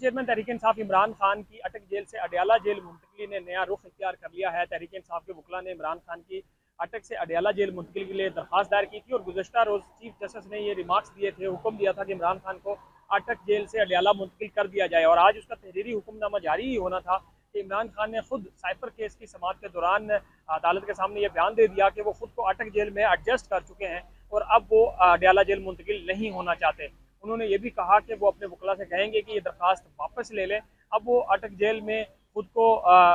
Chairman Tehreek Insaf Imran Khan की अटक jail से अडयाला जेल मुंतकली ने नया रुख इख्तियार कर लिया है। तहरीक इंसाफ के वकला ने इमरान खान की अटक से अडयाला जेल मुंतकली के लिए दरख्वास्त दायर की थी और गुज़श्ता रोज़ चीफ जस्टिस ने ये रिमार्क्स दिए थे, हुक्म दिया था कि इमरान खान को अटक जेल से अडयाला मुंतकिल कर दिया जाए। और आज उसका तहरीरी हुक्मनामा जारी ही होना था कि इमरान खान ने खुद साइफर केस की समाअत के दौरान अदालत के सामने ये बयान दे दिया कि वो खुद को अटक जेल में एडजस्ट कर चुके हैं और अब वो अडयाला जेल मुंतकिल नहीं होना चाहते। उन्होंने ये भी कहा कि वो अपने वकला से कहेंगे कि ये दरख्वास्त वापस ले लें। अब वो अटक जेल में खुद को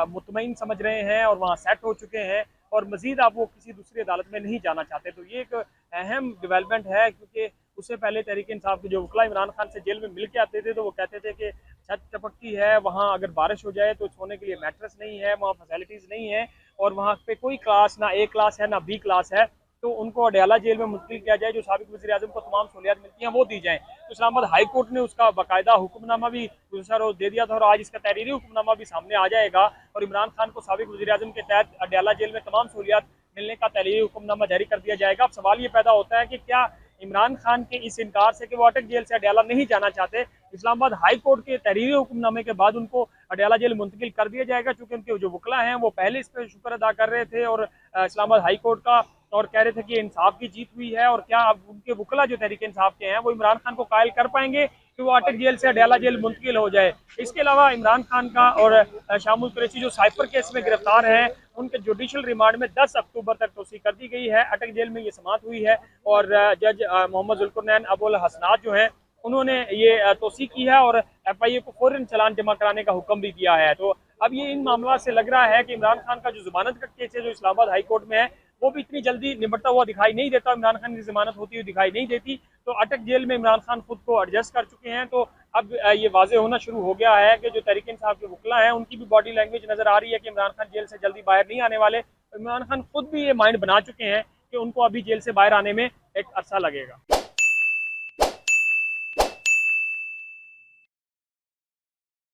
मुतमईन समझ रहे हैं और वहाँ सेट हो चुके हैं और मज़ीद अब वो किसी दूसरी अदालत में नहीं जाना चाहते। तो ये एक अहम डेवलपमेंट है, क्योंकि उससे पहले तहरीक इंसाफ के जो वकला इमरान खान से जेल में मिल के आते थे तो वो कहते थे कि छत टपकती है, वहाँ अगर बारिश हो जाए तो सोने के लिए मैट्रेस नहीं है, वहाँ फैसिलिटीज़ नहीं है और वहाँ पे कोई क्लास ना ए क्लास है ना बी क्लास है, तो उनको अडयाला जेल में मुंतकिल किया जाए। जो साबिक वज़ीर आज़म को तमाम सहूलियात मिलती हैं वो दी जाएँ। तो इस्लामाबाद हाई कोर्ट ने उसका बाकायदा हुक्मनामा भी गुज़श्ता रोज़ दे दिया था और आज इसका तहरीरी हुक्मनामा भी सामने आ जाएगा और इमरान खान को साबिक वज़ीर आज़म के तहत अडयाला जेल में तमाम सहूलियात मिलने का तहरीरी हुक्मनामा जारी कर दिया जाएगा। अब सवाल ये पैदा होता है कि क्या इमरान खान के इस इनकार से कि वो अटक जेल से अडयाला नहीं जाना चाहते, इस्लामाबाद हाई कोर्ट के तहरीरी हुक्मनामे के बाद उनको अडयाला जेल मुंतकिल कर दिया जाएगा, क्योंकि उनके जो वकला हैं वो पहले इस पर शुक्र अदा कर रहे थे और इस्लामाबाद हाई कोर्ट का और कह रहे थे कि इंसाफ की जीत हुई है। और क्या अब उनके वकला जो तहरीक इंसाफ के हैं वो इमरान खान को कायल कर पाएंगे कि वो अटक जेल से अडयाला जेल मुंतकिल हो जाए। इसके अलावा इमरान खान का और शामुल कुरैशी जो साइफर केस में गिरफ्तार हैं उनके जुडिशल रिमांड में 10 अक्टूबर तक तोसी कर दी गई है। अटक जेल में ये समाअत हुई है और जज मोहम्मद जुल्कुरनैन अबुल हसनात जो हैं उन्होंने ये तोसी की है और FIA को फौरन चालान जमा कराने का हुक्म भी दिया है। तो अब ये इन मामला से लग रहा है कि इमरान खान का जो जमानत का केस है जो इस्लामाबाद हाई कोर्ट में है वो भी इतनी जल्दी निपटता हुआ दिखाई नहीं देता। इमरान खान की जमानत होती हुई दिखाई नहीं देती। तो अटक जेल में इमरान खान खुद को एडजस्ट कर चुके हैं। तो अब ये वाजे होना शुरू हो गया है कि जो तहरीक इंसाफ के वकला हैं उनकी भी बॉडी लैंग्वेज नजर आ रही है कि इमरान खान जेल से जल्दी बाहर नहीं आने वाले। इमरान खान खुद भी ये माइंड बना चुके हैं कि उनको अभी जेल से बाहर आने में एक अरसा लगेगा।